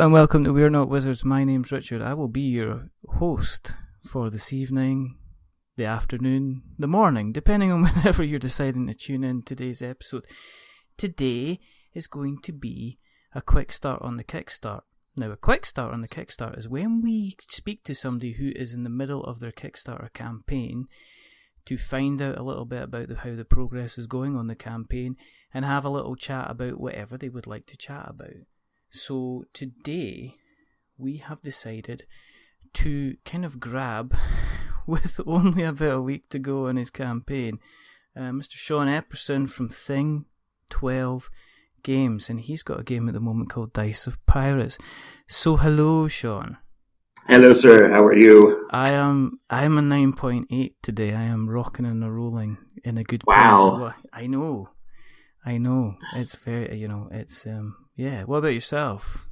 and welcome to We're Not Wizards. My name's Richard. I will be your host for this evening, the afternoon, the morning, depending on whenever you're deciding to tune in today's episode. Today is going to be a quick start on the Kickstart. Now, a quick start on the Kickstart is when we speak to somebody who is in the middle of their Kickstarter campaign to find out a little bit about how the progress is going on the campaign and have a little chat about whatever they would like to chat about. So today we have decided to kind of grab, with only about a week to go on his campaign, Mr. Sean Epperson from Thing 12 Games, and he's got a game at the moment called Dice of Pirates. So hello, Sean. Hello, sir. How are you? I'm a 9.8 today. I am rocking and rolling in a good Wow. place. I know. It's very, it's yeah. What about yourself?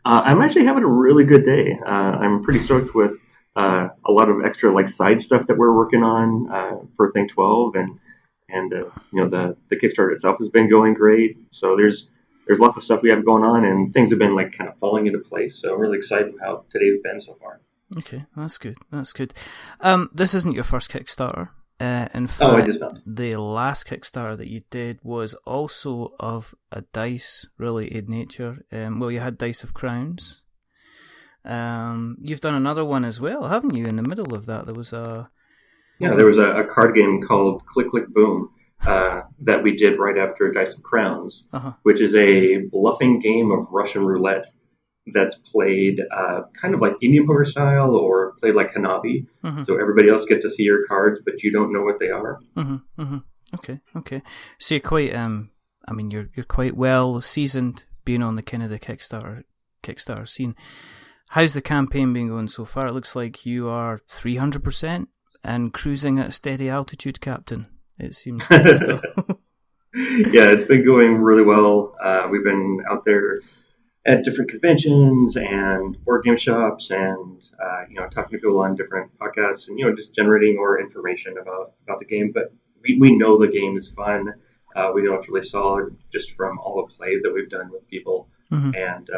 I'm actually having a really good day. I'm pretty stoked with a lot of extra side stuff that we're working on for Thing 12, and the Kickstarter itself has been going great. So there's lots of stuff we have going on, and things have been kind of falling into place. So I'm really excited with how today's been so far. Okay, that's good. This isn't your first Kickstarter. In fact, I just not. The last Kickstarter that you did was also of a dice-related nature. You had Dice of Crowns. You've done another one as well, haven't you? In the middle of that, there was a... Yeah, there was a card game called Click Click Boom that we did right after Dice of Crowns, which is a bluffing game of Russian roulette that's played kind of like Indian poker style or played like Hanabi. So everybody else gets to see your cards, but you don't know what they are. Okay. So you're quite, you're quite well seasoned being on the kind of the Kickstarter scene. How's the campaign been going so far? It looks like you are 300% and cruising at a steady altitude, Captain. It seems like so. Yeah, it's been going really well. We've been out there at different conventions and board game shops, and talking to people on different podcasts, and just generating more information about the game. But we know the game is fun. We know it's really solid just from all the plays that we've done with people, and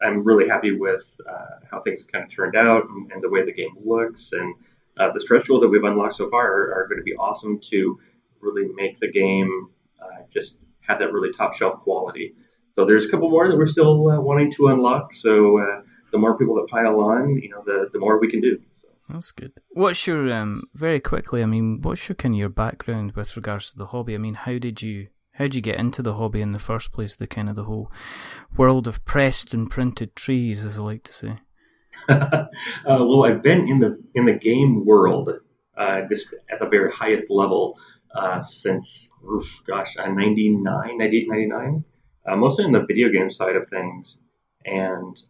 I'm really happy with how things have kind of turned out and the way the game looks, and the stretch goals that we've unlocked so far are going to be awesome to really make the game just have that really top shelf quality. So there's a couple more that we're still wanting to unlock. So the more people that pile on, the more we can do. So. That's good. What's your very quickly? What's your kind of your background with regards to the hobby? How did you get into the hobby in the first place? The kind of the whole world of pressed and printed trees, as I like to say. Well, I've been in the game world just at the very highest level since 98, 99. Mostly on the video game side of things, and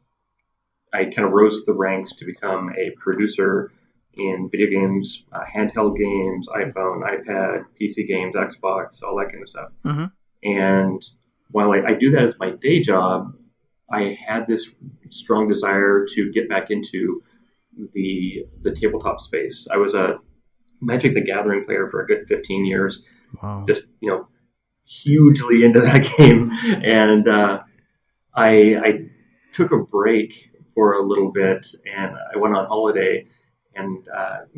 I kind of rose the ranks to become a producer in video games, handheld games, iPhone, iPad, PC games, Xbox, all that kind of stuff. And while I do that as my day job, I had this strong desire to get back into the tabletop space. I was a Magic the Gathering player for a good 15 years. Wow. Just, hugely into that game, and I took a break for a little bit, and I went on holiday, and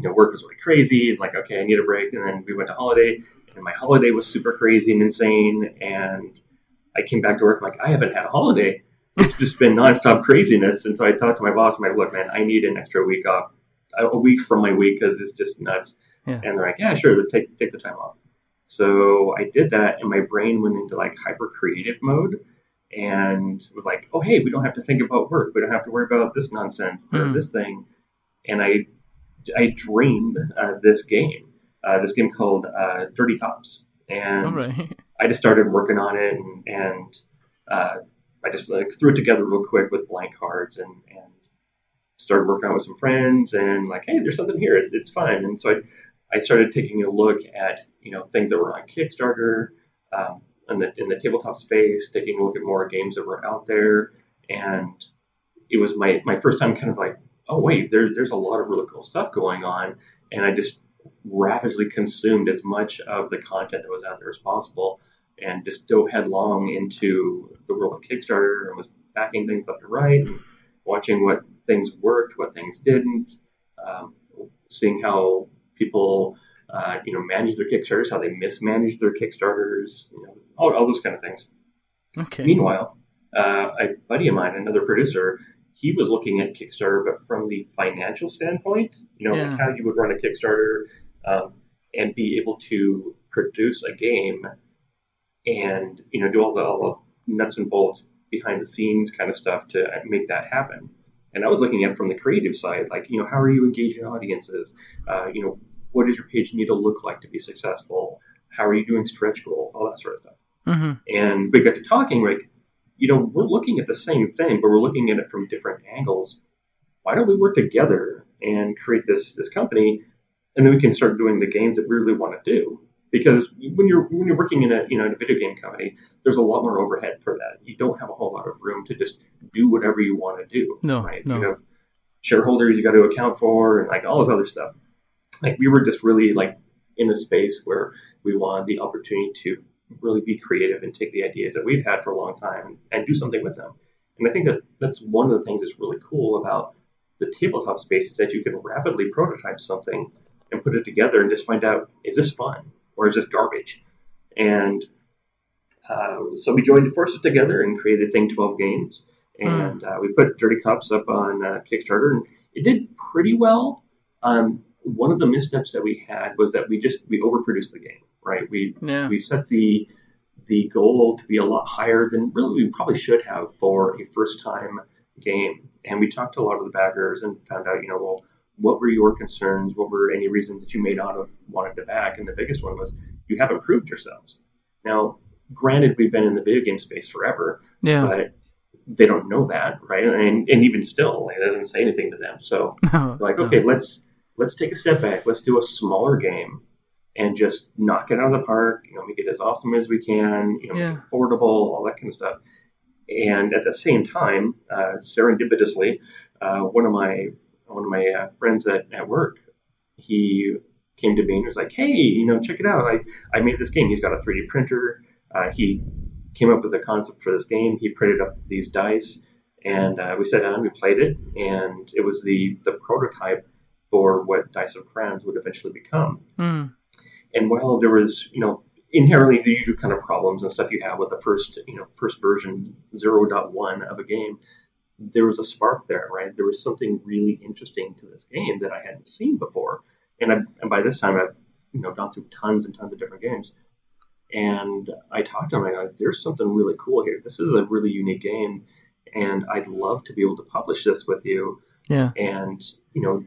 work was really crazy, and okay, I need a break, and then we went to holiday, and my holiday was super crazy and insane, and I came back to work, I haven't had a holiday. It's just been nonstop craziness, and so I talked to my boss, I'm like, look, man, I need an extra week off, a week from my week, because it's just nuts. Yeah. And they're like, yeah, sure, take the time off. So I did that, and my brain went into hyper creative mode, and was like, oh, hey, we don't have to think about work. We don't have to worry about this nonsense or this thing. And I dreamed this game called Dirty Tops. And I just started working on it, and I just threw it together real quick with blank cards and started working on it with some friends, and hey, there's something here. It's fun. And so I started taking a look at things that were on Kickstarter, in the tabletop space, taking a look at more games that were out there, and it was my first time kind of oh wait, there's a lot of really cool stuff going on, and I just rapidly consumed as much of the content that was out there as possible, and just dove headlong into the world of Kickstarter, and was backing things left and right, and watching what things worked, what things didn't, seeing how people, manage their Kickstarters, how they mismanage their Kickstarters, all those kind of things. Okay. Meanwhile, a buddy of mine, another producer, he was looking at Kickstarter, but from the financial standpoint, like how you would run a Kickstarter and be able to produce a game and, do all the nuts and bolts behind the scenes kind of stuff to make that happen. And I was looking at it from the creative side, like, how are you engaging audiences? What does your page need to look like to be successful? How are you doing stretch goals? All that sort of stuff. Mm-hmm. And we got to talking, like, we're looking at the same thing, but we're looking at it from different angles. Why don't we work together and create this company, and then we can start doing the games that we really want to do? Because when you're working in a video game company, there's a lot more overhead for that. You don't have a whole lot of room to just do whatever you want to do. No, right? no. You have shareholders you got to account for, and like all this other stuff. Like we were just really like in a space where we wanted the opportunity to really be creative and take the ideas that we've had for a long time and do something with them. And I think that's one of the things that's really cool about the tabletop space is that you can rapidly prototype something and put it together and just find out, is this fun or is this garbage? And so we joined forces together and created Thing 12 Games. And we put Dirty Cups up on Kickstarter, and it did pretty well. One of the missteps that we had was that we overproduced the game, right? We set the goal to be a lot higher than really we probably should have for a first-time game. And we talked to a lot of the backers and found out, well, what were your concerns? What were any reasons that you may not have wanted to back? And the biggest one was you haven't proved yourselves. Now, granted, we've been in the video game space forever, but they don't know that, right? And even still, it doesn't say anything to them. So, okay, let's take a step back. Let's do a smaller game and just knock it out of the park. Make it as awesome as we can. Make it affordable, all that kind of stuff. And at the same time, serendipitously, one of my friends at work, he came to me and was like, "Hey, check it out. I made this game." He's got a 3D printer. He came up with a concept for this game. He printed up these dice, and we sat down and we played it. And it was the prototype for what Dice of Crowns would eventually become. And while there was, inherently the usual kind of problems and stuff you have with the first version 0.1 of a game, there was a spark there, right? There was something really interesting to this game that I hadn't seen before. And by this time I've gone through tons and tons of different games. And I talked to him, and I go, there's something really cool here. This is a really unique game, and I'd love to be able to publish this with you. Yeah. And,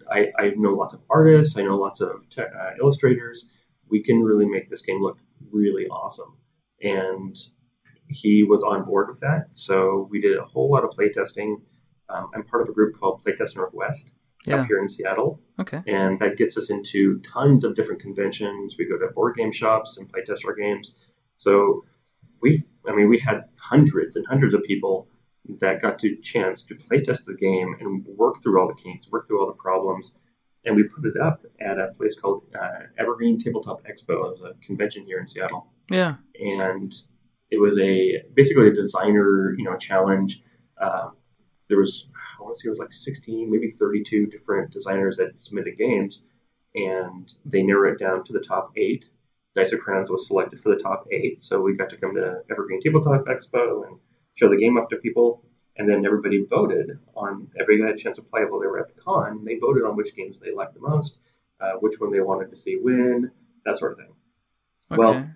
I know lots of artists. I know lots of illustrators. We can really make this game look really awesome. And he was on board with that. So we did a whole lot of playtesting. I'm part of a group called Playtest Northwest up here in Seattle. Okay. And that gets us into tons of different conventions. We go to board game shops and playtest our games. So we had hundreds and hundreds of people that got the chance to playtest the game and work through all the kinks, work through all the problems. And we put it up at a place called Evergreen Tabletop Expo. It was a convention here in Seattle. Yeah. And it was basically a designer, challenge. There was, I want to say it was like 16, maybe 32 different designers that submitted games, and they narrowed it down to the top 8. Dice of Crowns was selected for the top 8, so we got to come to Evergreen Tabletop Expo and show the game up to people, and then everybody voted on, everybody had a chance to play it while they were at the con. They voted on which games they liked the most, which one they wanted to see win, that sort of thing. Okay. Well,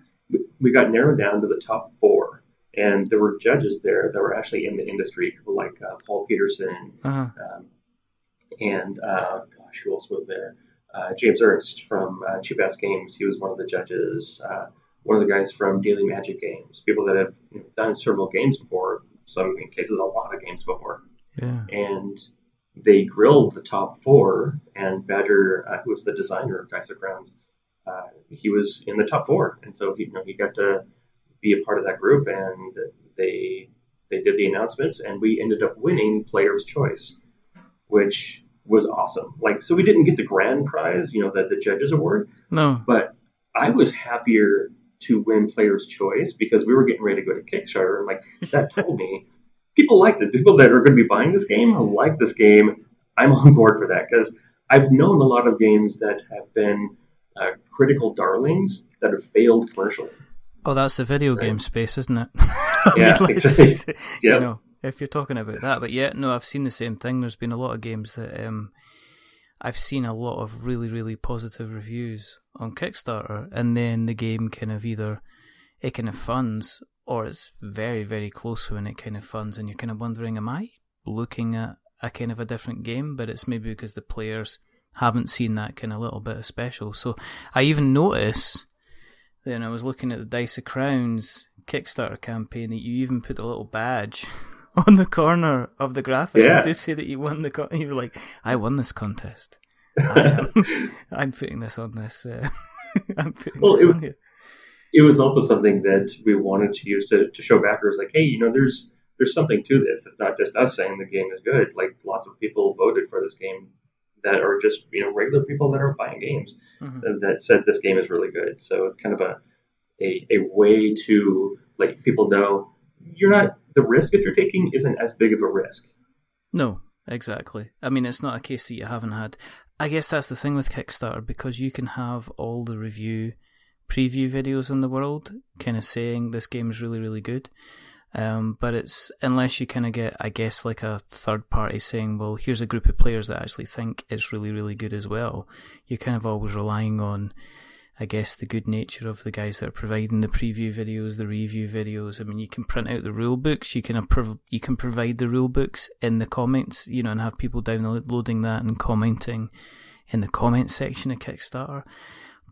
we got narrowed down to the top 4. And there were judges there that were actually in the industry, people like Paul Peterson, and who else was there? James Ernst from Cheap Ass Games. He was one of the judges. One of the guys from Daily Magic Games. People that have done several games before. Some cases, a lot of games before. Yeah. And they grilled the top 4. And Badger, who was the designer of Dice of Crowns, he was in the top 4, and so he got to be a part of that group, and they did the announcements, and we ended up winning Player's Choice, which was awesome. So we didn't get the grand prize, the judges award. No. But I was happier to win Player's Choice because we were getting ready to go to Kickstarter, and that told me people liked it. People that are going to be buying this game like this game. I'm on board for that because I've known a lot of games that have been critical darlings that have failed commercially. Oh, that's the video game space, isn't it? Yeah, exactly. You know, if you're talking about that. But yeah, no, I've seen the same thing. There's been a lot of games that I've seen a lot of really, really positive reviews on Kickstarter, and then the game kind of either it kind of funds or it's very, very close when it kind of funds, and you're kind of wondering, am I looking at a kind of a different game? But it's maybe because the players haven't seen that kind of little bit of special. So I even notice then I was looking at the Dice of Crowns Kickstarter campaign that you even put a little badge on the corner of the graphic to say that you won the you were like, I won this contest. I'm putting this on this. I'm putting this on here. It was also something that we wanted to use to show backers, like, hey, there's something to this. It's not just us saying the game is good. Like, lots of people voted for this game that are just regular people that are buying games that said this game is really good. So it's kind of a way to let people know the risk that you're taking isn't as big of a risk. No, exactly. I mean, it's not a case that you haven't had. I guess that's the thing with Kickstarter, because you can have all the preview videos in the world kind of saying this game is really, really good. But it's, unless you kind of get, I guess, like a third party saying, well, here's a group of players that actually think it's really, really good as well, you're kind of always relying on, I guess, the good nature of the guys that are providing the preview videos, the review videos. I mean, you can print out the rule books, you can provide the rule books in the comments, and have people downloading that and commenting in the comment section of Kickstarter.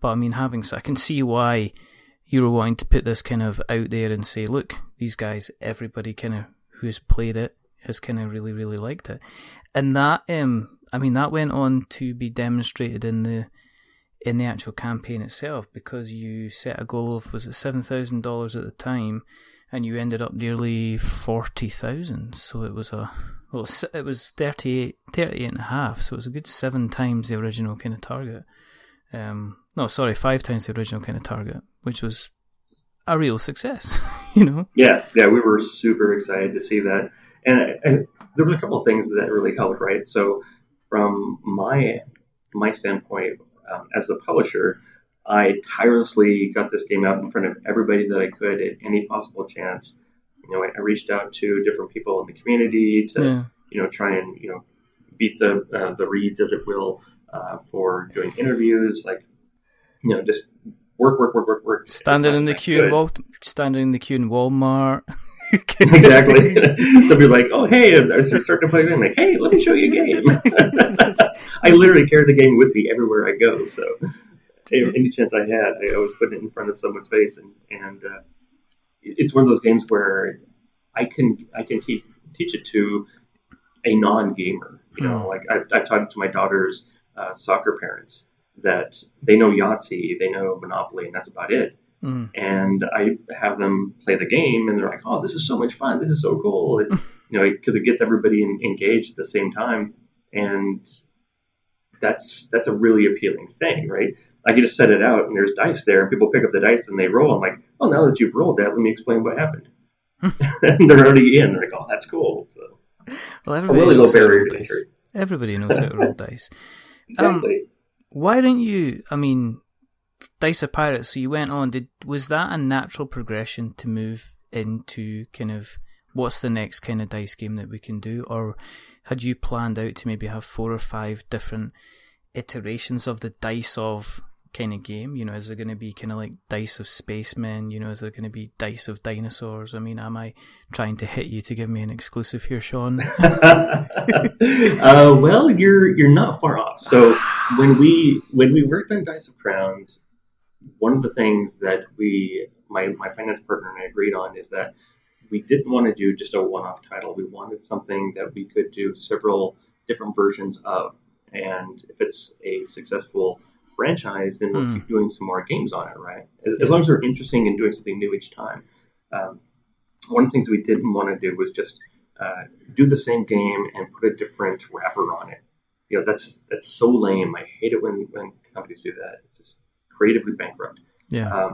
But I mean, I can see why you were wanting to put this kind of out there and say, look, these guys, everybody kind of who's played it has kind of really, really liked it. And that, that went on to be demonstrated in the actual campaign itself, because you set a goal of, was it $7,000 at the time, and you ended up nearly 40,000. So it was it was 38 and a half. So it was a good 7 times the original kind of target. 5 times the original kind of target, which was a real success, Yeah, we were super excited to see that. And there were a couple of things that really helped, right? So from my standpoint, as the publisher, I tirelessly got this game out in front of everybody that I could at any possible chance. I reached out to different people in the community to, try and, beat the reeds, as it will, for doing interviews, like, just work. Standing in the queue in Walmart. Exactly. They'll be like, oh, hey, I start to play a game. Like, hey, let me show you a game. I literally carry the game with me everywhere I go. So any chance I had, I always put it in front of someone's face. And it's one of those games where I can teach it to a non-gamer. Like I've taught it to my daughter's soccer parents that they know Yahtzee, they know Monopoly, and that's about it. And I have them play the game, and they're like, "Oh, this is so much fun! This is so cool!" Because it gets everybody engaged at the same time, and that's a really appealing thing, right? I can just set it out, and there's dice there, and people pick up the dice and they roll. I'm like, "Oh, now that you've rolled that, let me explain what happened." And they're already in. They're like, "Oh, that's cool." So, well, everybody really knows low barrier to entry. Everybody knows how to roll dice. Exactly. Why didn't you? I mean, Dice of Pirates. So you went on. Was that a natural progression to move into kind of what's the next kind of dice game that we can do, or had you planned out to maybe have 4 or 5 different iterations of the dice of kind of game? Is there going to be kind of like dice of spacemen? Is there going to be dice of dinosaurs? I mean, am I trying to hit you to give me an exclusive here, Sean? Well, you're not far off. So when we worked on Dice of Crowns, one of the things that my finance partner and I agreed on is that we didn't want to do just a one-off title. We wanted something that we could do several different versions of, and if it's a successful franchise, then we'll keep doing some more games on it, right? As long as they're interesting and doing something new each time. One of the things we didn't want to do was just do the same game and put a different wrapper on it. That's so lame. I hate it when companies do that. It's just creatively bankrupt. Yeah.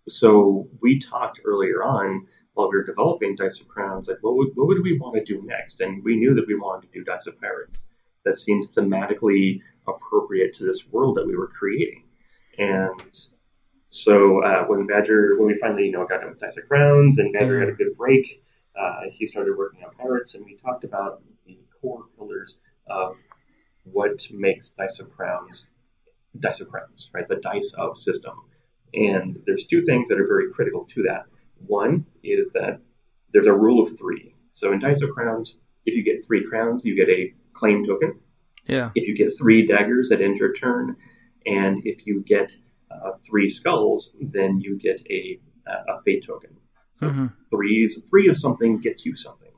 So we talked earlier on while we were developing Dice of Crowns, like what would we want to do next? And we knew that we wanted to do Dice of Pirates. That seems thematically appropriate to this world that we were creating. And so when we finally got done with Dice of Crowns and Badger had a good break, he started working on Pirates, and we talked about the core pillars of what makes Dice of Crowns, right? The dice of system. And there's two things that are very critical to that. One is that there's a rule of 3. So in Dice of Crowns, if you get 3 crowns, you get a claim token. Yeah. If you get 3 daggers, that ends your turn. And if you get 3 skulls, then you get a fate token. So 3 of something gets you something.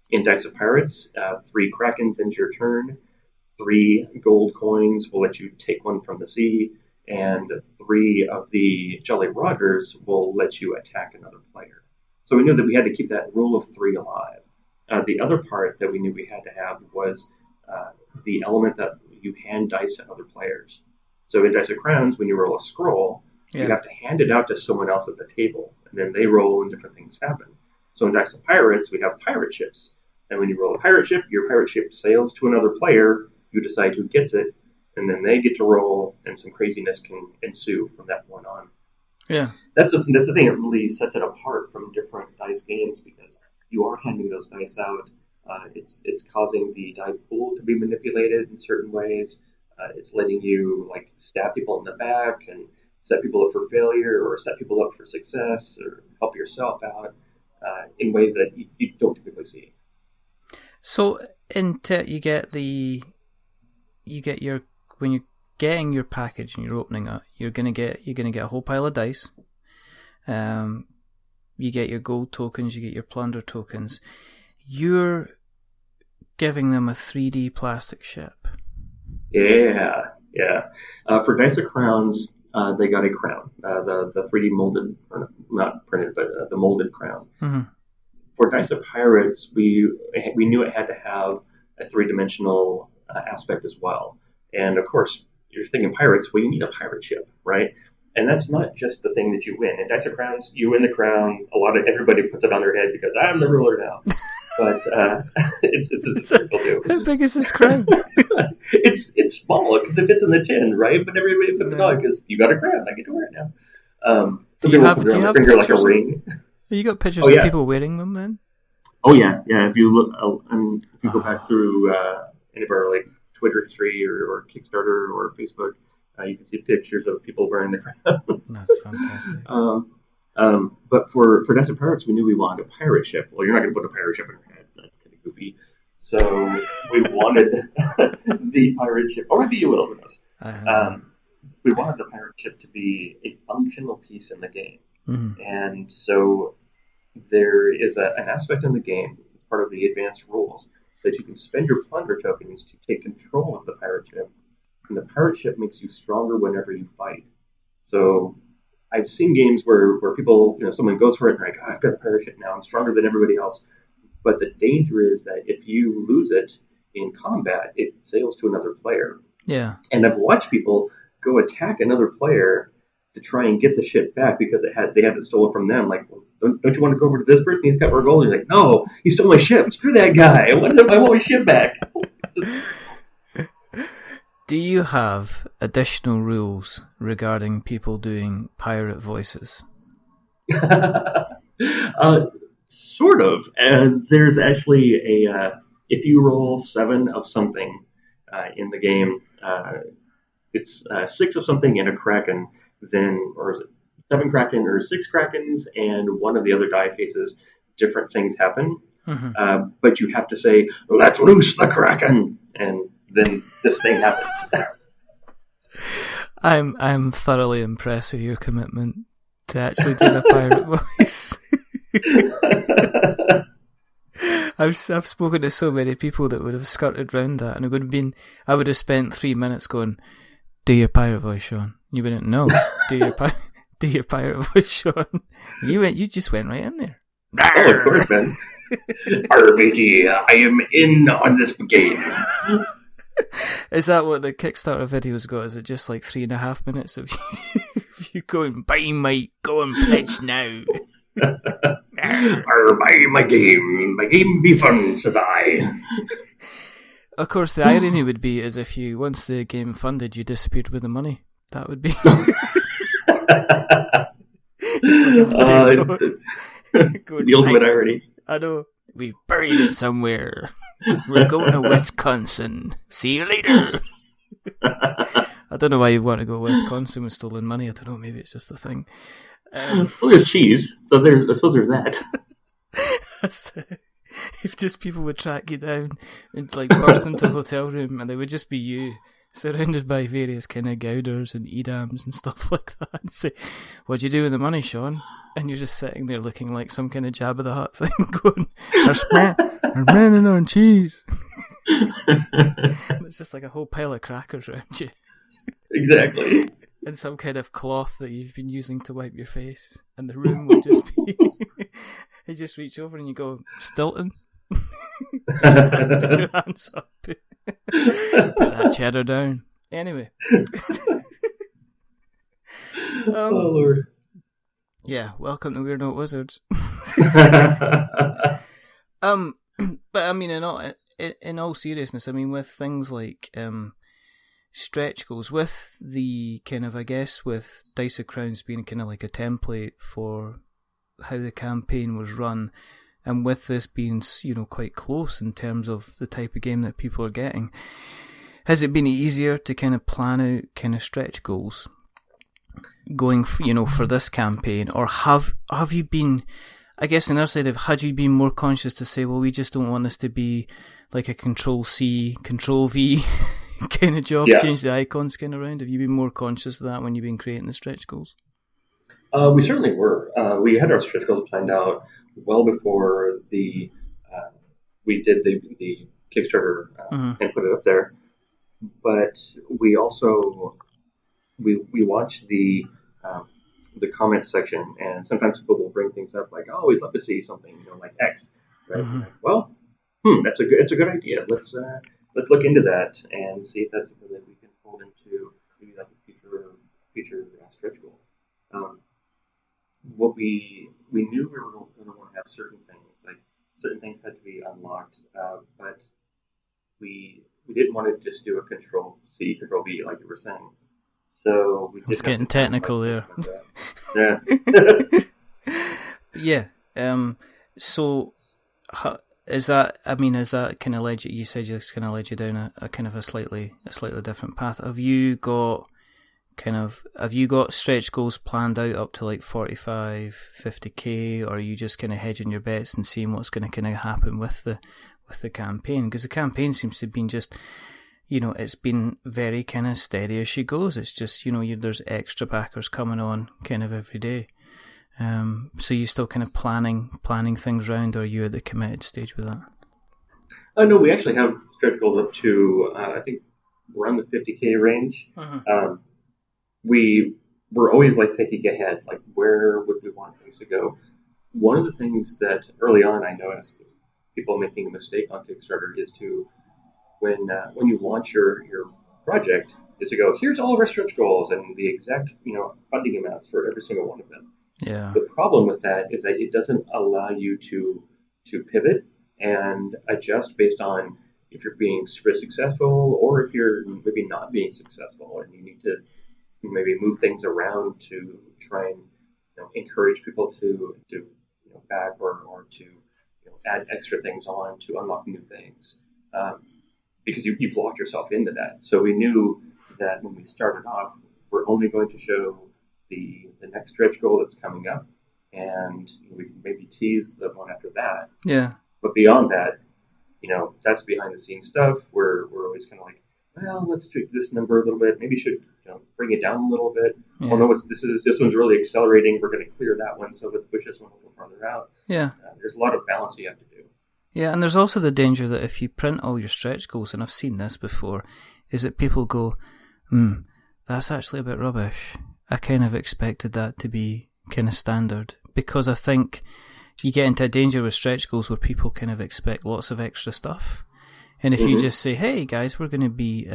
In Dice of Pirates, 3 krakens ends your turn. 3 gold coins will let you take one from the sea. And 3 of the Jolly Rogers will let you attack another player. So we knew that we had to keep that rule of 3 alive. The other part that we knew we had to have was the element that you hand dice at other players. So in Dice of Crowns, when you roll a scroll, you have to hand it out to someone else at the table, and then they roll and different things happen. So in Dice of Pirates, we have pirate ships. And when you roll a pirate ship, your pirate ship sails to another player, you decide who gets it, and then they get to roll, and some craziness can ensue from that point on. Yeah, that's the thing that really sets it apart from different dice games, because you are handing those dice out. It's causing the die pool to be manipulated in certain ways. It's letting you stab people in the back and set people up for failure, or set people up for success, or help yourself out in ways that you don't typically see. So when you're getting your package and you're opening it, you're gonna get a whole pile of dice. You get your gold tokens, you get your plunder tokens. You're giving them a 3D plastic ship. Yeah. For Dice of Crowns, they got a crown, the 3D molded, or not printed, but the molded crown. Mm-hmm. For Dice of Pirates, we knew it had to have a 3-dimensional aspect as well. And of course, you're thinking pirates, well, you need a pirate ship, right? And that's not just the thing that you win. In Dice of Crowns, you win the crown. Everybody puts it on their head because I'm the ruler now. But it's a circle too. How big is this crown? It's small because it fits in the tin, right? But everybody puts it on because you got a crown. I get to wear it now. Do you have finger like a ring? You got pictures of people wearing them then? Oh yeah. If you look, if you go back through any of our Twitter history or Kickstarter or Facebook, you can see pictures of people wearing the crowns. That's fantastic. But for Dice of Pirates, we knew we wanted a pirate ship. Well, you're not going to put a pirate ship in your head. That's kind of goofy. So we wanted the pirate ship, or maybe you will, who knows. We wanted the pirate ship to be a functional piece in the game. Mm-hmm. And so there is an aspect in the game, as part of the advanced rules, that you can spend your plunder tokens to take control of the pirate ship. And the pirate ship makes you stronger whenever you fight. So I've seen games where people, someone goes for it and they're like, I've got a pirate ship now, I'm stronger than everybody else. But the danger is that if you lose it in combat, it sails to another player. Yeah. And I've watched people go attack another player to try and get the ship back because they had it stolen from them. Like, don't you want to go over to this person? He's got more gold. You're like, no, he stole my ship. Screw that guy. I want my ship back. Do you have additional rules regarding people doing pirate voices? Sort of. And there's actually if you roll 7 of something in the game, it's 6 of something and a kraken, or is it 7 kraken or 6 krakens, and one of the other die faces, different things happen. Mm-hmm. But you have to say, "Let loose the kraken," and then this thing happens. I'm thoroughly impressed with your commitment to actually doing a pirate voice. I've spoken to so many people that would have skirted round that, and I would have spent 3 minutes going, "Do your pirate voice, Sean." You wouldn't know. Do your pirate voice, Sean. You just went right in there. Oh, of course, man. RBG, I am in on this game. Is that what the Kickstarter videos got? Is it just 3.5 minutes of you going, "Buy, mate, go and pledge now"? My game be fun, says I. Of course, the irony would be is if you, once the game funded, you disappeared with the money. That would be... The ultimate irony. I know. We've buried it somewhere. We're going to Wisconsin. See you later. I don't know why you want to go to Wisconsin with stolen money. I don't know. Maybe it's just a thing. Well, there's cheese, so I suppose there's that. If just people would track you down and like burst into a hotel room, and it would just be you surrounded by various kind of Gouders and Edams and stuff like that, and say, "What'd you do with the money, Sean?" And you're just sitting there looking like some kind of Jabba the Hutt thing, going, "They're manning on cheese." And it's just like a whole pile of crackers around you. Exactly. And some kind of cloth that you've been using to wipe your face, and the room would just be. You just reach over and you go, "Stilton." Put your hands up. Put that cheddar down. Anyway. Oh, Lord. Yeah, welcome to We're Not Wizards. But I mean, in all seriousness, I mean, with things like stretch goals, with the kind of, I guess, with Dice of Crowns being kind of like a template for how the campaign was run, and with this being, quite close in terms of the type of game that people are getting, has it been easier to kind of plan out kind of stretch goals going, for this campaign, or have you been, I guess, on the other side of, had you been more conscious to say, well, we just don't want this to be like a Control-C, Control-V kind of job, change the icons kind of around? Have you been more conscious of that when you've been creating the stretch goals? We certainly were. We had our stretch goals planned out well before we did the Kickstarter and put it up there. But we also we watched the comment section, and sometimes people will bring things up like, "Oh, we'd love to see something, like X." Right? Like, well, it's a good idea. Let's look into that and see if that's something that we can fold into maybe like a future stretch goal. What we knew we were going to want to have certain things had to be unlocked, but we didn't want to just do a Control-C, Control-V like you were saying. So we it's getting technical there. Yeah. Yeah. So is that kind of led you? You said it's kind of led you down a kind of a slightly different path. Have you got stretch goals planned out up to like 45, 50k, or are you just kind of hedging your bets and seeing what's going to kind of happen with the campaign? Because the campaign seems to have been just, it's been very kind of steady as she goes. It's just, there's extra backers coming on kind of every day. So you still kind of planning things round, or are you at the committed stage with that? No, we actually have stretch goals up to, I think, around the 50k range. We're always like thinking ahead, like where would we want things to go? One of the things that early on I noticed people making a mistake on Kickstarter is to, when you launch your project, is to go, here's all of our stretch goals and the exact funding amounts for every single one of them. Yeah. The problem with that is that it doesn't allow you to pivot and adjust based on if you're being super successful or if you're maybe not being successful, and you need to maybe move things around to try and encourage people to back or to add extra things on to unlock new things, because you've locked yourself into that. So we knew that when we started off, we're only going to show the next stretch goal that's coming up, and we can maybe tease the one after that. Yeah. But beyond that, that's behind the scenes stuff. We're always kind of like, well, let's tweak this number a little bit. Maybe should bring it down a little bit. Yeah. Oh no, this one's really accelerating. We're going to clear that one, so let's push this one a little farther out. Yeah. There's a lot of balance you have to do. Yeah, and there's also the danger that if you print all your stretch goals, and I've seen this before, is that people go, that's actually a bit rubbish. I kind of expected that to be kind of standard, because I think you get into a danger with stretch goals where people kind of expect lots of extra stuff. And if you just say, hey guys, we're going to be,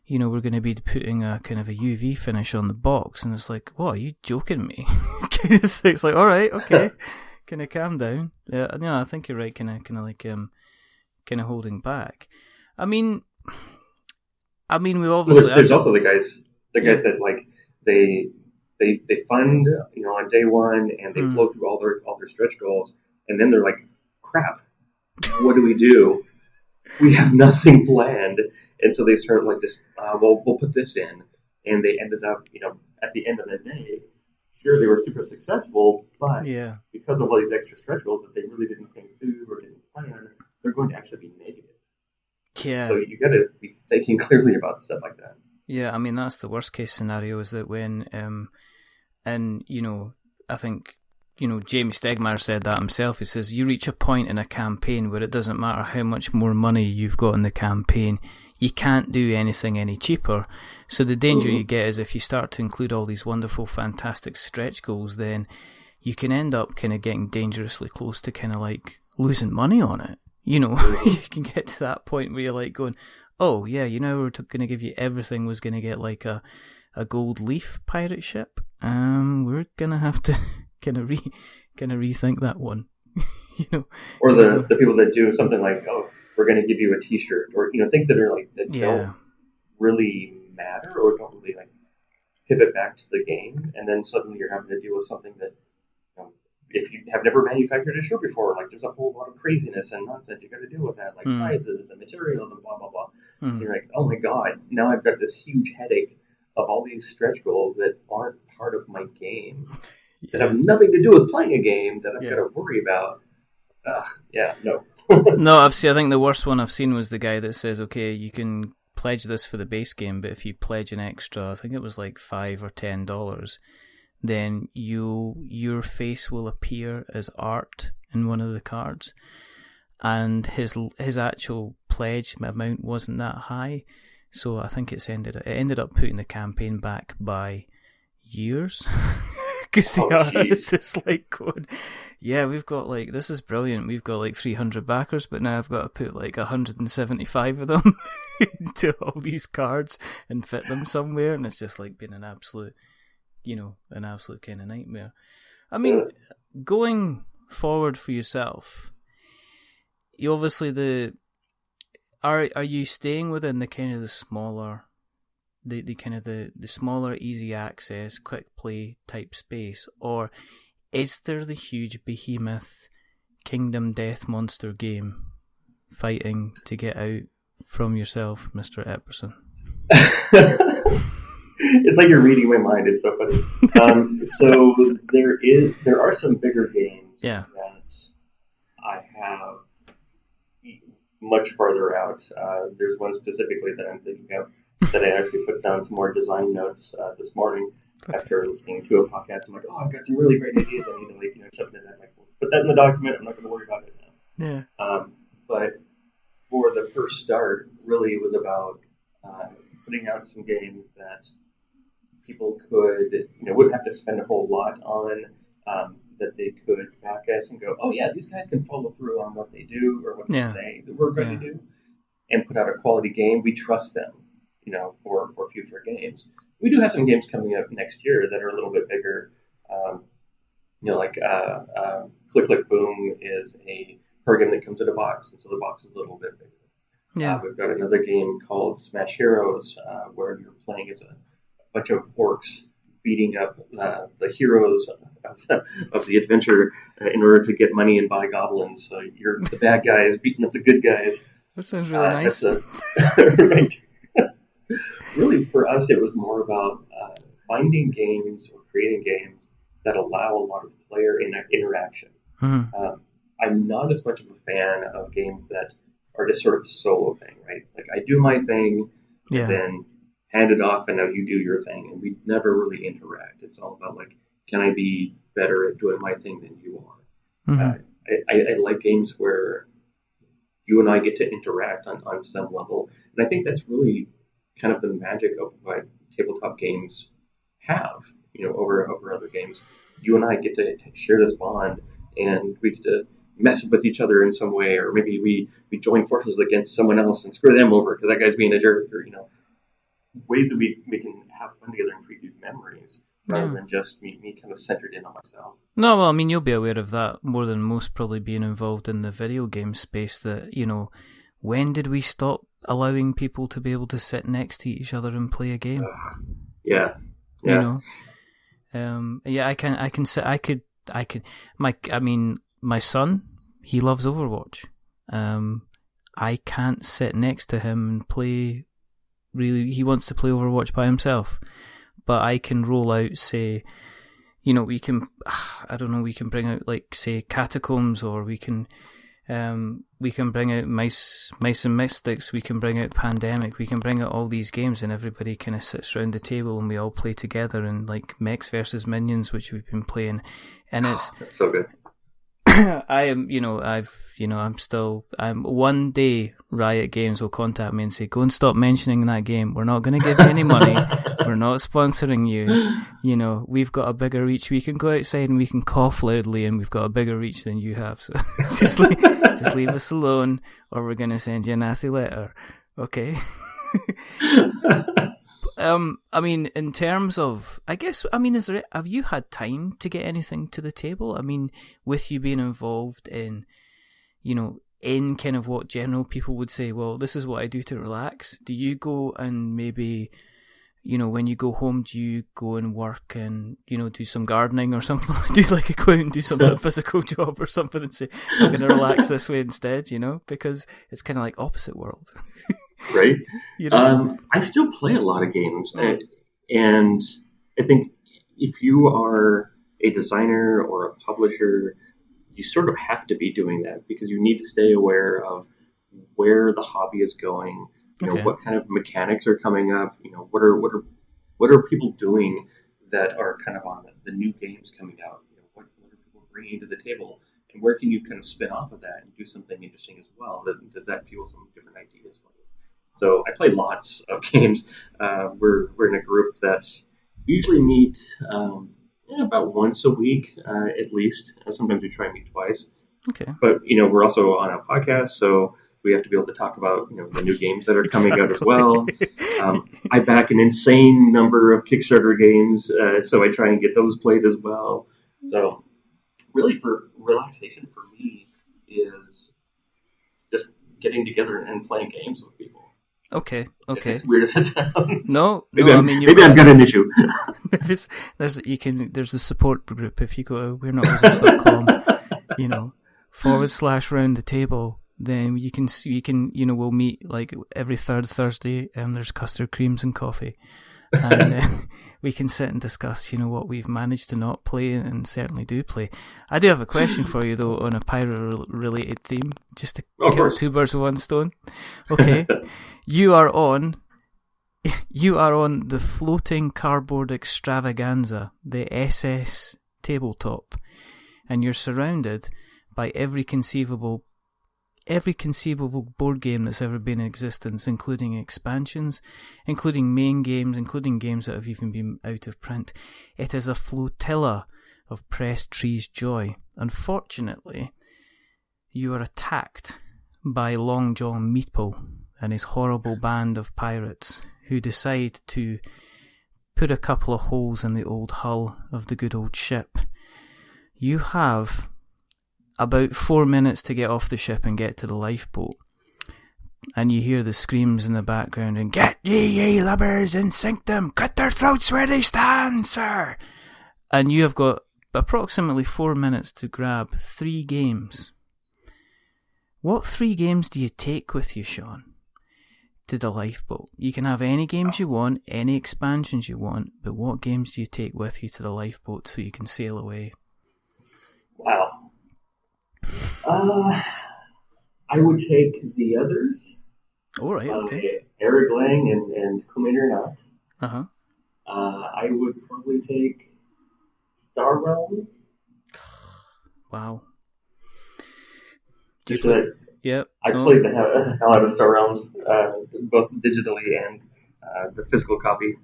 we're going to be putting a kind of a UV finish on the box. And it's like, what, are you joking me? It's like, all right, okay. Kind of calm down. Yeah, no, I think you're right. Kind of holding back. I mean, we obviously. There's also the guys that like they fund on day one and they blow through all their stretch goals, and then they're like, crap, what do we do? We have nothing planned, and so they start like this. We'll put this in, and they ended up at the end of the day. Sure, they were super successful, but because of all these extra stretch goals that they really didn't think through or didn't plan, they're going to actually be negative. Yeah. So you got to be thinking clearly about stuff like that. Yeah, I mean, that's the worst case scenario, is that when, I think, Jamie Stegmaier said that himself. He says, you reach a point in a campaign where it doesn't matter how much more money you've got in the campaign, you can't do anything any cheaper. So the danger you get is if you start to include all these wonderful, fantastic stretch goals, then you can end up kind of getting dangerously close to kind of like losing money on it. You can get to that point where you're like going, oh yeah, we're going to give you everything was going to get like a gold leaf pirate ship. We're going to have to kind of rethink that one. Or the people that do something like, oh, we're going to give you a T-shirt, or things that are like that don't really matter or don't really like pivot back to the game, and then suddenly you're having to deal with something that if you have never manufactured a shirt before, like there's a whole lot of craziness and nonsense you got to deal with that, like sizes and materials and blah blah blah. And you're like, oh my god, now I've got this huge headache of all these stretch goals that aren't part of my game, that have nothing to do with playing a game that I've got to worry about. No. No, I think the worst one I've seen was the guy that says, okay, you can pledge this for the base game, but if you pledge an extra, I think it was like $5 or $10, then your face will appear as art in one of the cards, and his actual pledge amount wasn't that high, so I think it ended up putting the campaign back by years. Because the artist is like going, yeah, we've got like, this is brilliant, we've got like 300 backers, but now I've got to put like 175 of them into all these cards and fit them somewhere, and it's just like been an absolute kind of nightmare. I mean, going forward for yourself, you obviously are you staying within the kind of the smaller, the kind of the smaller, easy access, quick play type space, or is there the huge behemoth Kingdom Death Monster game fighting to get out from yourself, Mr. Epperson? It's like you're reading my mind. It's so funny. So there are some bigger games that I have much farther out. There's one specifically that I'm thinking of that I actually put down some more design notes this morning after listening to a podcast. I'm like, oh, I've got some really great ideas. I need to shove it in that. Like, put that in the document. I'm not going to worry about it now. Yeah. But for the first start, really it was about putting out some games that people could, wouldn't have to spend a whole lot on, that they could back us and go, oh yeah, these guys can follow through on what they do or what they say that we're going to do, and put out a quality game. We trust them, for future games. We do have some games coming up next year that are a little bit bigger. Click Click Boom is a card game that comes in a box, and so the box is a little bit bigger. Yeah. We've got another game called Smash Heroes, where you're playing as a bunch of orcs beating up the heroes of the adventure in order to get money and buy goblins. So you're the bad guys beating up the good guys. That sounds really nice. Right. Really, for us, it was more about finding games or creating games that allow a lot of player interaction. Mm-hmm. I'm not as much of a fan of games that are just sort of a solo thing, right? It's like I do my thing, and then hand it off, and now you do your thing, and we never really interact. It's all about like, can I be better at doing my thing than you are? Mm-hmm. I like games where you and I get to interact on some level, and I think that's really kind of the magic of what tabletop games have, over other games. You and I get to share this bond, and we get to mess with each other in some way, or maybe we join forces against someone else and screw them over because that guy's being a jerk, or ways that we can have fun together and create these memories rather than just me kind of centered in on myself. No, well, I mean, you'll be aware of that more than most, probably being involved in the video game space, that, when did we stop allowing people to be able to sit next to each other and play a game? Yeah. My son, he loves Overwatch. I can't sit next to him and play. Really, he wants to play Overwatch by himself, but I can roll out, say, we can bring out, like, say, Catacombs, or we can bring out Mice and Mystics, we can bring out Pandemic, we can bring out all these games, and everybody kind of sits around the table and we all play together, and like Mechs versus Minions, which we've been playing, and it's that's so good. I'm one day Riot Games will contact me and say, go and stop mentioning that game. We're not going to give you any money. We're not sponsoring you. We've got a bigger reach. We can go outside and we can cough loudly, and we've got a bigger reach than you have. So just leave us alone, or we're going to send you a nasty letter. Okay. In terms of, have you had time to get anything to the table? I mean, with you being involved in, in kind of what general people would say, well, this is what I do to relax. Do you go and maybe, when you go home, do you go and work and, do some gardening or something? Do you like go out and do some physical job or something and say, I'm going to relax this way instead, because it's kind of like opposite world. Right. I still play a lot of games, and I think if you are a designer or a publisher, you sort of have to be doing that because you need to stay aware of where the hobby is going. What kind of mechanics are coming up. What are people doing that are kind of on the new games coming out. What are people bringing to the table, and where can you kind of spin off of that and do something interesting as well? Does that fuel some different ideas for you? So I play lots of games. We're in a group that usually meet about once a week at least. Sometimes we try and meet twice. Okay. But we're also on a podcast, so we have to be able to talk about the new games that are coming out as well. I back an insane number of Kickstarter games, so I try and get those played as well. So really, for relaxation for me is just getting together and playing games with people. Okay. As weird as it sounds. No. Maybe I've got an issue. there's a support group if you go to we'renotwizards.com, /round the table. Then we'll meet like every third Thursday. There's custard creams and coffee, and we can sit and discuss, what we've managed to not play and certainly do play. I do have a question for you though on a pirate-related theme, just to kill two birds with one stone. Okay, you are on the floating cardboard extravaganza, the SS tabletop, and you're surrounded by every conceivable board game that's ever been in existence, including expansions, including main games, including games that have even been out of print. It is a flotilla of pressed trees joy. Unfortunately, you are attacked by Long John Meeple and his horrible band of pirates who decide to put a couple of holes in the old hull of the good old ship. You have about 4 minutes to get off the ship and get to the lifeboat. And you hear the screams in the background and, "Get ye lubbers and sink them! Cut their throats where they stand, sir!" And you have got approximately 4 minutes to grab 3 games. What 3 games do you take with you, Sean, to the lifeboat? You can have any games you want, any expansions you want, but what games do you take with you to the lifeboat so you can sail away? Wow. I would take the others. All right, okay. Eric Lang and Commander Not. Uh-huh. I would probably take Star Realms. Wow. Just that. Yep. I played the hell out of Star Realms, both digitally and the physical copy.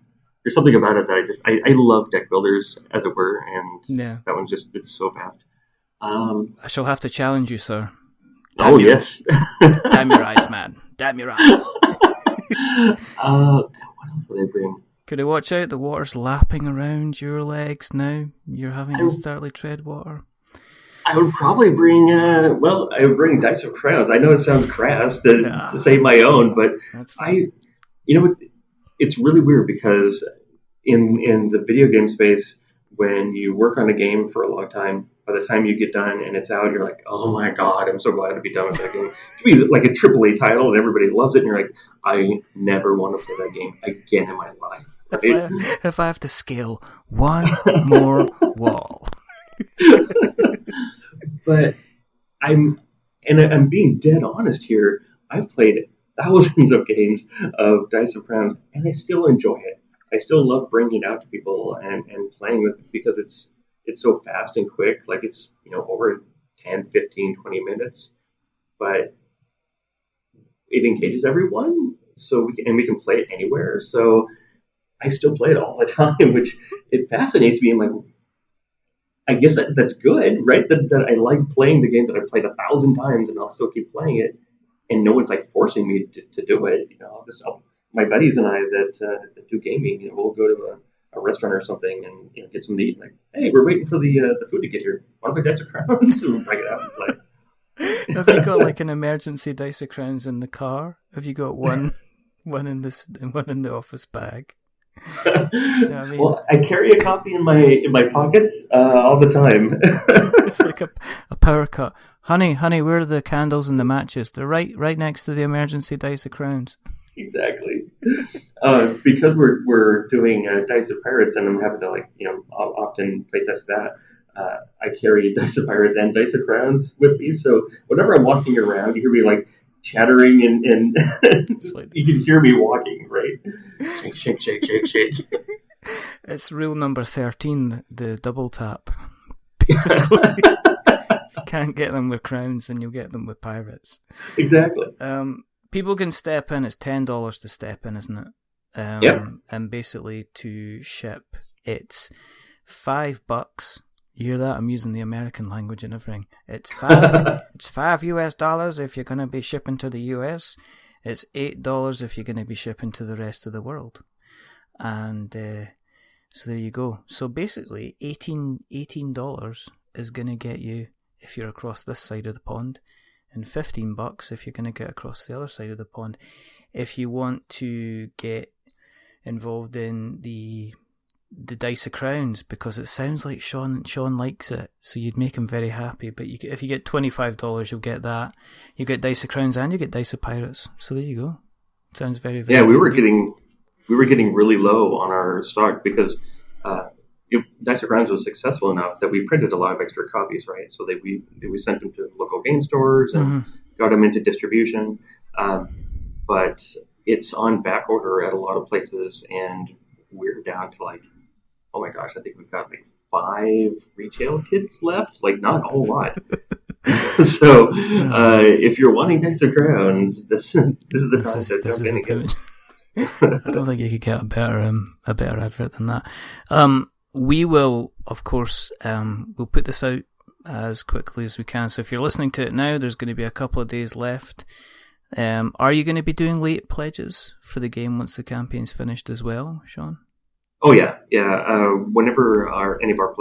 There's something about it that I love deck builders, as it were, and that one's it's so fast. I shall have to challenge you, sir. Yes. Damn your eyes, man. Damn your eyes. What What else would I bring? Could I watch out? The water's lapping around your legs now. You're having to start tread water. I would probably bring, I would bring Dice of Crowns. I know it sounds crass to say my own, but it's really weird because in the video game space, when you work on a game for a long time, by the time you get done and it's out, you're like, oh my God, I'm so glad to be done with that game. It could be like a AAA title and everybody loves it, and you're like, I never want to play that game again in my life. Right? If I have to scale one more wall. But I'm being dead honest here. I've played thousands of games of Dice of Crowns, and I still enjoy it. I still love bringing it out to people and playing with it because it's so fast and quick. Like it's, over 10, 15, 20 minutes, but it engages everyone. So we can play it anywhere. So I still play it all the time, which it fascinates me. I'm like, I guess that's good, right? That I like playing the games that I've played 1,000 times, and I'll still keep playing it, and no one's like forcing me to do it. My buddies and I that do gaming, we'll go to a restaurant or something and get something to eat. Like, hey, we're waiting for the food to get here. Want to play Dice of Crowns? And we'll break it out and play. Have you got like an emergency Dice of Crowns in the car? Have you got one in this and one in the office bag? You know what I mean? Well, I carry a copy in my pockets all the time. It's like a power cut. Honey, where are the candles and the matches? They're right next to the emergency Dice of Crowns. Exactly. Because we're doing Dice of Pirates, and I'm having to I'll often playtest that. I carry Dice of Pirates and Dice of Crowns with me, so whenever I'm walking around, you hear me like chattering and you can hear me walking, right? Shake, shake, shake, shake, shake. It's rule number 13, the double tap. Basically, if you can't get them with crowns, then you'll get them with pirates. Exactly. People can step in. It's $10 to step in, isn't it? Yep. And basically to ship, it's $5. You hear that? I'm using the American language and everything. It's $5 if you're going to be shipping to the US. It's $8 if you're going to be shipping to the rest of the world. And so there you go. So basically, $18 is going to get you if you're across this side of the pond, and $15 if you're going to get across the other side of the pond. If you want to get involved in the Dice of Crowns, because it sounds like Sean likes it, so you'd make him very happy. But if you get $25, you'll get that. You get Dice of Crowns and you get Dice of Pirates. So there you go. Sounds very, very. Yeah, we were getting really low on our stock because Dice of Crowns was successful enough that we printed a lot of extra copies, right? So we sent them to local game stores and got them into distribution. But it's on back order at a lot of places, and we're down to like, oh my gosh, I think we've got like 5 retail kits left, like not a whole lot. So if you're wanting Dice of Crowns, this is the time to jump in again. I don't think you could get a better advert than that. We will, of course, we'll put this out as quickly as we can. So if you're listening to it now, there's going to be a couple of days left. Are you going to be doing late pledges for the game once the campaign's finished as well, Sean? Oh yeah. Whenever any of our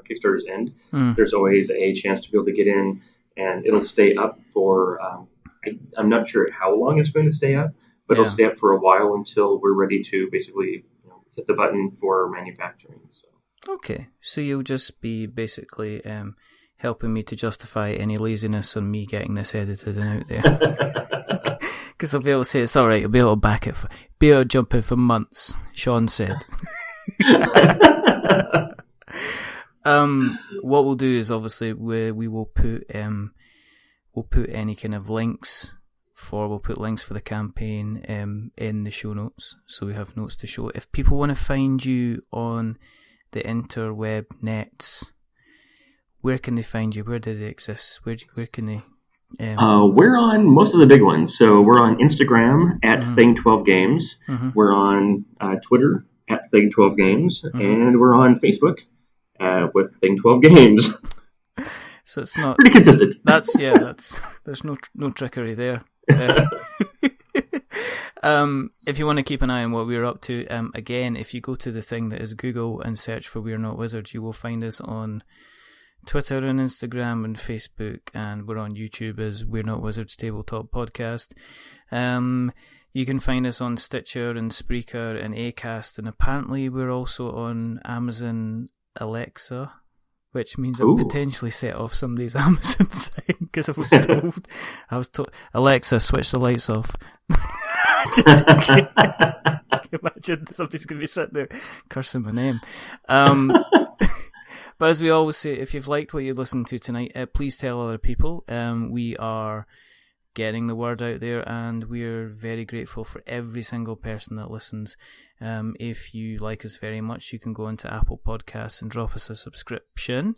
Kickstarters end, there's always a chance to be able to get in, and it'll stay up for. I'm not sure how long it's going to stay up, but it'll stay up for a while until we're ready to basically hit the button for manufacturing. So. Okay, so you'll just be basically helping me to justify any laziness on me getting this edited and out there. Because I'll be able to say it's all right. I'll be able to back it. Be able to jump in for months. Sean said. What we'll do is obviously we will put any kind of links. We'll put links for the campaign in the show notes, so we have notes to show. If people want to find you on the interweb nets, where can they find you? Where do they exist? Where can they? We're on most of the big ones. So we're on Instagram at Thing12Games. We're on Twitter at Thing12Games, and we're on Facebook with Thing12Games. So it's not pretty consistent. That's there's no trickery there. If you want to keep an eye on what we're up to, again, if you go to the thing that is Google and search for We're Not Wizards, you will find us on Twitter and Instagram and Facebook, and we're on YouTube as We're Not Wizards Tabletop Podcast. You can find us on Stitcher and Spreaker and Acast, and apparently we're also on Amazon Alexa, which means I've potentially set off somebody's Amazon thing, because I was told, Alexa, switch the lights off. Imagine somebody's going to be sitting there cursing my name. But as we always say, if you've liked what you listened to tonight, please tell other people. We are getting the word out there, and we're very grateful for every single person that listens. If you like us very much, you can go into Apple Podcasts and drop us a subscription.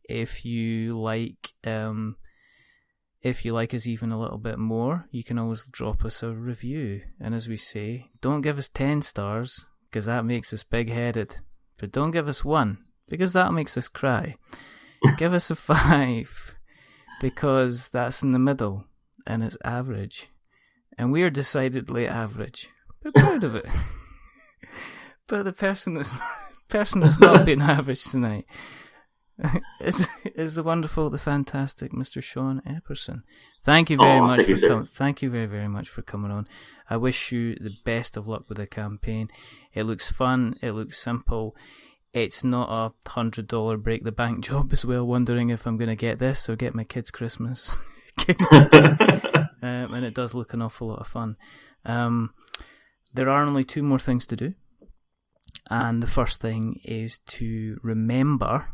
If you like us even a little bit more, you can always drop us a review. And as we say, don't give us 10 stars, because that makes us big-headed. But don't give us 1, because that makes us cry. Give us a 5, because that's in the middle, and it's average. And we're decidedly average. We're proud of it. But the person that's not been average tonight is the wonderful, the fantastic Mr. Sean Epperson. Thank you very much for coming. Thank you very, very much for coming on. I wish you the best of luck with the campaign. It looks fun. It looks simple. It's not a $100 break the bank job as well, wondering if I'm going to get this or get my kids Christmas. And it does look an awful lot of fun. There are only 2 more things to do. And the first thing is to remember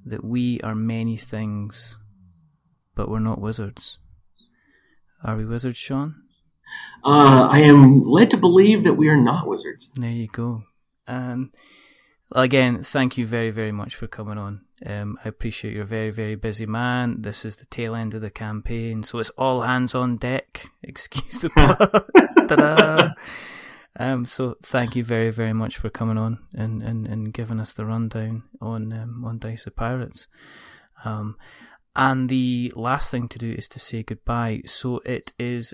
that we are many things, but we're not wizards. Are we wizards, Sean? I am led to believe that we are not wizards. There you go. Again, thank you very, very much for coming on. I appreciate you're a very, very busy man. This is the tail end of the campaign, so it's all hands on deck. Excuse the pun. Ta-da! So thank you very, very much for coming on and giving us the rundown on Dice of Pirates. And the last thing to do is to say goodbye. So it is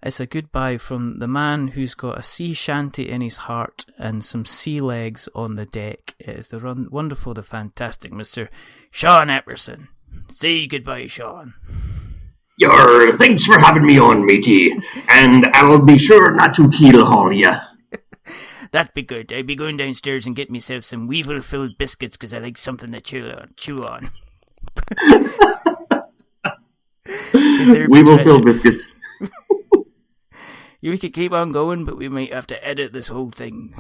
it's a goodbye from the man who's got a sea shanty in his heart and some sea legs on the deck. It is the wonderful, the fantastic Mr. Sean Epperson. Say goodbye, Sean. Thanks for having me on, matey. And I'll be sure not to keel haul ya. That'd be good. I'd be going downstairs and get myself some weevil-filled biscuits, because I like something to chew on. Weevil-filled biscuits. We could keep on going, but we might have to edit this whole thing.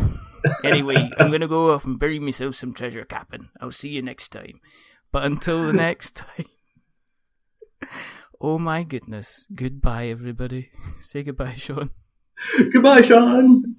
Anyway, I'm going to go off and bury myself some treasure capping. I'll see you next time. But until the next time... Oh my goodness. Goodbye, everybody. Say goodbye, Sean. Goodbye, Sean.